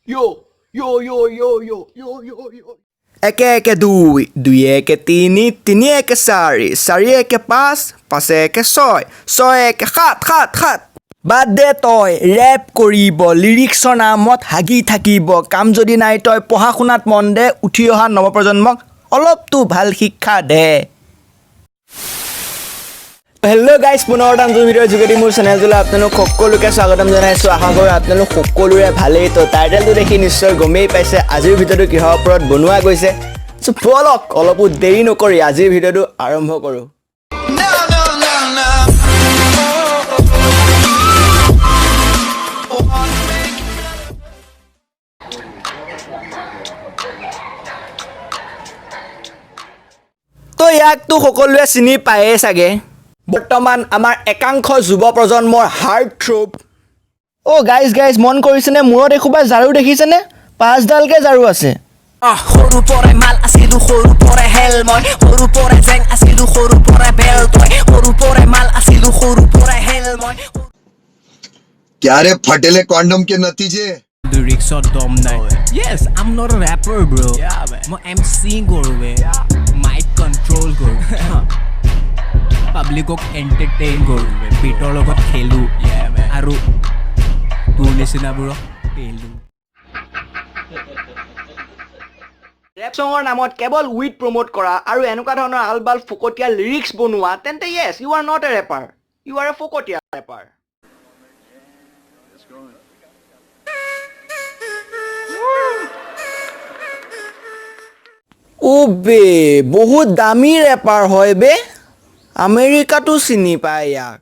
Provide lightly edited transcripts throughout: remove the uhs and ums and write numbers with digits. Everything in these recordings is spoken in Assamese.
Yo, yo, yo, yo, yo, yo, yo, yo. একে একে দুই, দুয়ে একে তিনি, তিনি একে চাৰি, চাৰি একে পাঁচ, পাঁচে একে ছয়, ছয় একে সাত, সাত, সাত। বাদ দে তই ৰেপ কৰিব, লিৰিক্সৰ নামত হাগি থাকিব। কাম যদি নাই তই পঢ়া শুনাত মন দে, উঠি অহা নৱপ্ৰজন্মক অলপতো ভাল শিক্ষা দে। হেল্ল' গাইজ, পুনৰ এটা নতুন ভিডিঅ'ৰ যোগেদি মোৰ চেনেলটোলৈ আপোনালোক সকলোকে স্বাগতম জনাইছোঁ। আশা কৰোঁ আপোনালোক সকলোৰে ভালেই। তো টাইটেলটো দেখি নিশ্চয় গমেই পাইছে আজিৰ ভিডিঅ'টো কিহৰ ওপৰত বনোৱা গৈছে। চ' ব'লক অলপো দেৰি নকৰি আজিৰ ভিডিঅ'টো আৰম্ভ কৰোঁ। তো ইয়াকতো সকলোৱে চিনি পায়েই চাগে। বৰ্তমান আমাৰ একাংশ যুৱ প্ৰজন্মৰ হাৰ্ট থ্ৰব। অ' গাইজ মন কৰিছেনে মূৰত এসোপা ঝাৰু দেখিছেনে? 5ডালকৈ ঝাৰু আছে। সৰু পৰাই মাল আছিলো, সৰু পৰাই হেল মই, সৰু পৰাই জেং আছিলো, সৰু পৰাই বেল তই, সৰু পৰাই মাল আছিলো, সৰু পৰাই হেল মই। क्या रे फटेले कॉन्डम के नतीजे লিৰিক্সত দম নাই। Yes, I'm not a rapper bro. মই MC কৰোঁ বে, মাইক কণ্ট্ৰল কৰোঁ, পাব্লিকক এণ্টাৰটেইন কৰোঁ বে, বিটৰ লগত খেলোঁ আৰু তোৰ নিচিনাবোৰক পেলোঁ। ৰেপ ছঙৰ নামত কেৱল উইড প্ৰমোট কৰা আৰু এনেকুৱা ধৰণৰ আলবাল ফকতীয়া লিৰিক্স বনোৱা, তেন্তে yes you are not a rapper, you are a ফকতীয়া ৰেপাৰ। অ' বে বহুত দামী ৰেপাৰ হয় বে, আমেৰিকাতো চিনি পায় ইয়াক।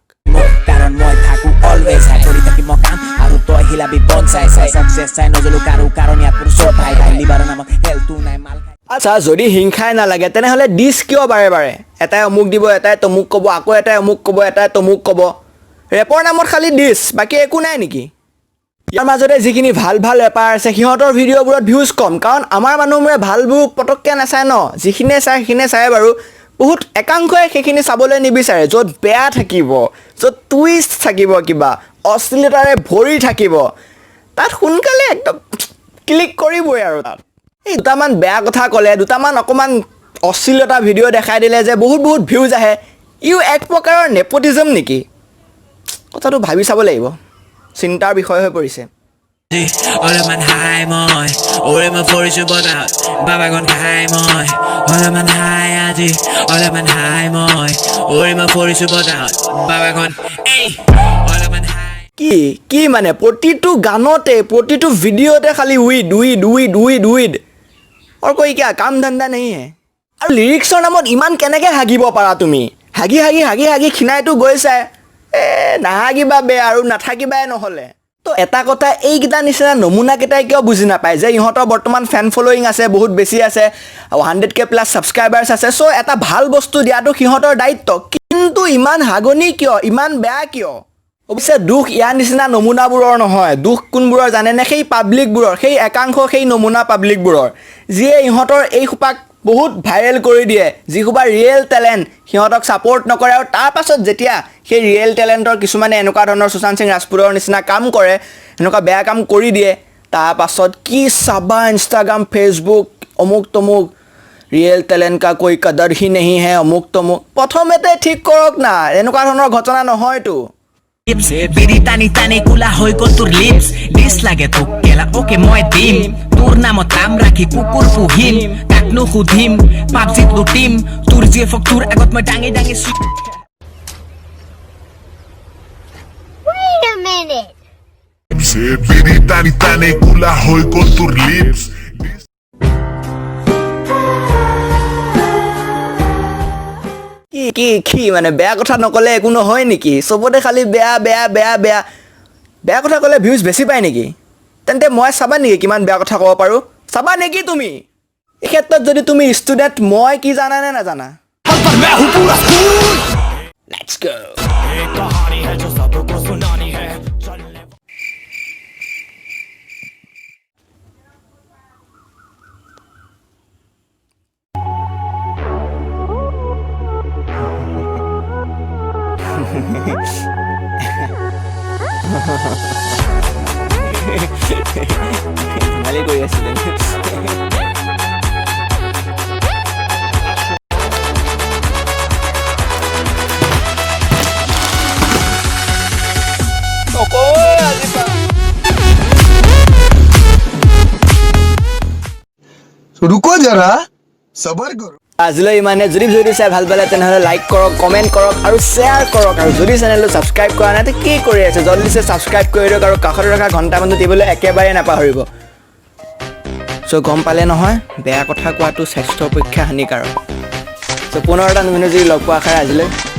কাৰণ মই থাকো অলৱেজ হাই কৰি থাকি মই কাম আৰু তই হিলাবি বন চাই চাই চাকচেছ চাই নজলো কাৰো কাৰণ ইয়াত কোনো চব ভাই ভাই লিবাৰ নামত হেলটো নাই মাল খাই। আচ্ছা, যদি হিংসাই নালাগে তেনেহ'লে ডিছ কিয় বাৰে বাৰে? এটাই অমুক দিব, এটাই তমুক ক'ব, আকৌ এটাই অমুক ক'ব, এটাই তমুক ক'ব। ৰেপৰ নামত খালি ডিছ, বাকী একো নাই নেকি? ইয়াৰ মাজতে যিখিনি ভাল ভাল ৰেপাৰ আছে সিহঁতৰ ভিডিঅ'বোৰত ভিউজ কম, কাৰণ আমাৰ মানুহবোৰে ভালবোৰ পটককৈ নাচায় ন। যিখিনিয়ে চায় সেইখিনিয়ে চায় বাৰু, বহুত একাংশই সেইখিনি চাবলৈ নিবিচাৰে। য'ত বেয়া থাকিব, য'ত টুইষ্ট থাকিব, কিবা অশ্লীলতাৰে ভৰি থাকিব, তাত সোনকালে একদম ক্লিক কৰিবই আৰু তাত। এই দুটামান বেয়া কথা ক'লে, দুটামান অকণমান অশ্লীলতা ভিডিঅ' দেখাই দিলে যে বহুত ভিউজ আহে, ইও এক প্ৰকাৰৰ নেপটিজম নেকি? কথাটো ভাবি চাব লাগিব, চিন্তাৰ বিষয় হৈ পৰিছে। অলপমান হাই মই ওৰে মই পৰিছো বতাহত বাবাগন খাই মই অলপমান হাই আজি অলপমান হাই মই ওৰে মই পৰিছো বতাহত বাবাগন এই অলপমান হাই। কি মানে প্ৰতিটো গানতে প্ৰতিটো ভিডিঅ'তে খালি weed weed weed weed weed আৰু কৈ কিয়া কাম ধান্দা নেহি হে। আৰু লিৰিক্সৰ নামত ইমান কেনেকৈ হাগিব পাৰা তুমি? হাগি খিনাইতো গৈছে, নাহাগিবা বে আৰু নাথাকিবাই নহ'লে। তো এটা কথা, এইকেইটা নিচিনা নমুনাকেইটাই কিয় বুজি নাপায় যে ইহঁতৰ বৰ্তমান ফেন ফল'য়িং আছে, বহুত বেছি আছে, 100K প্লাছ ছাবস্ক্ৰাইবাৰ্ছ আছে। চ' এটা ভাল বস্তু দিয়াটো সিহঁতৰ দায়িত্ব, কিন্তু ইমান হাগনি কিয়, ইমান বেয়া কিয়? অৱশ্যে দুখ ইয়াৰ নিচিনা নমুনাবোৰৰ নহয়, দুখ কোনবোৰৰ জানেনে? সেই পাব্লিকবোৰৰ, সেই একাংশ সেই নমুনা পাব্লিকবোৰৰ, যিয়ে ইহঁতৰ এই সোপাক বহুত ভাইৰেল কৰি দিয়ে, যিসোপা ৰিয়েল টেলেণ্ট সিহঁতক ছাপৰ্ট নকৰে। আৰু তাৰ পাছত যেতিয়া সেই ৰিয়েল টেলেণ্টৰ কিছুমানে এনেকুৱা ধৰণৰ সুশান্ত সিং ৰাজপুতৰ নিচিনা কাম কৰে, এনেকুৱা বেয়া কাম কৰি দিয়ে, তাৰ পাছত কি চাবা ইনষ্টাগ্ৰাম ফেচবুক অমুক তমুক, ৰিয়েল টেলেণ্ট কা কৈ কদৰ হি নেহি হে অমুক তমুক। প্ৰথমতে ঠিক কৰক না, এনেকুৱা ধৰণৰ ঘটনা নহয়তো। বিৰি টানি টানি কোলা হৈ গ'ল তোৰ লিপছ, ডিছ লাগে তোক কেলা অ'কে মই দিম, তোৰ নামত নাম ৰাখি কুকুৰ পুহিম, কাকনো সুধিম পাবজিত লুটিম, তোৰ জিএফক তোৰ আগত মই দাঙি Wait a minute. বিৰি টানি টানি কোলা হৈ গ'ল তোৰ লিপছ। কি মানে বেয়া কথা নক'লে একো নহয় নেকি? চবতে খালি বেয়া বেয়া বেয়া বেয়া বেয়া কথা ক'লে ভিউজ বেছি পায় নেকি? তেন্তে মই চাবা নেকি কিমান বেয়া কথা ক'ব পাৰোঁ? চাবা নেকি তুমি? এই ক্ষেত্ৰত যদি তুমি ষ্টুডেণ্ট, মই কি জানা নে নাজানা? Let's go. ধেমালি কৰি আছিলে रुको जरा सबर करो আজিলৈ ইমানে যদি ভিডিঅ'টো চাই ভাল পালে তেনেহ'লে লাইক কৰক কমেণ্ট কৰক আৰু শ্বেয়াৰ কৰক আৰু যদি চেনেলটো ছাবস্ক্ৰাইব কৰা নাই তো কি কৰি আছে জলদিছে ছাবস্ক্ৰাইব কৰি দিয়ক আৰু কাষত ৰখা ঘণ্টামানটো দিবলৈ একেবাৰে নাপাহৰিব চ' গম পালে নহয় বেয়া কথা কোৱাটো স্বাস্থ্যৰ পক্ষে হানিকাৰক চ' পুনৰ এটা নতুন যদি লগ পোৱা আশাৰে আজিলৈ